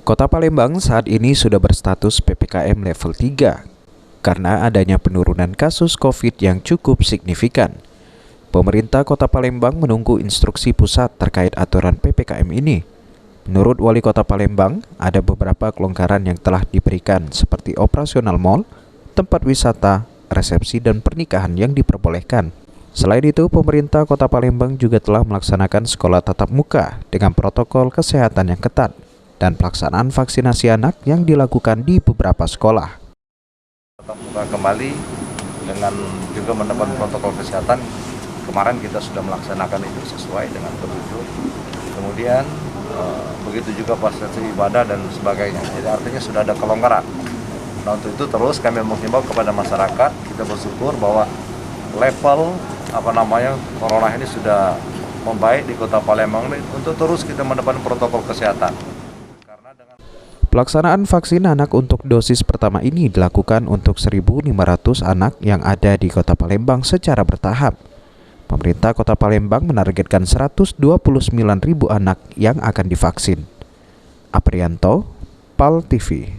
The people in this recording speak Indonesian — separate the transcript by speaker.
Speaker 1: Kota Palembang saat ini sudah berstatus PPKM level 3 karena adanya penurunan kasus COVID yang cukup signifikan. Pemerintah Kota Palembang menunggu instruksi pusat terkait aturan PPKM ini. Menurut Wali Kota Palembang, ada beberapa kelonggaran yang telah diberikan seperti operasional mal, tempat wisata, resepsi dan pernikahan yang diperbolehkan. Selain itu, pemerintah Kota Palembang juga telah melaksanakan sekolah tatap muka dengan protokol kesehatan yang ketat dan pelaksanaan vaksinasi anak yang dilakukan di beberapa sekolah.
Speaker 2: Tatap muka kembali dengan juga mendapat protokol kesehatan. Kemarin kita sudah melaksanakan itu sesuai dengan petunjuk. Kemudian begitu juga fasilitas ibadah dan sebagainya. Jadi artinya sudah ada kelonggaran. Nah, untuk itu terus kami menghimbau kepada masyarakat, kita bersyukur bahwa level corona ini sudah membaik di Kota Palembang untuk terus kita mendapat protokol kesehatan.
Speaker 1: Pelaksanaan vaksin anak untuk dosis pertama ini dilakukan untuk 1.500 anak yang ada di Kota Palembang secara bertahap. Pemerintah Kota Palembang menargetkan 129.000 anak yang akan divaksin. Aprianto, PAL TV.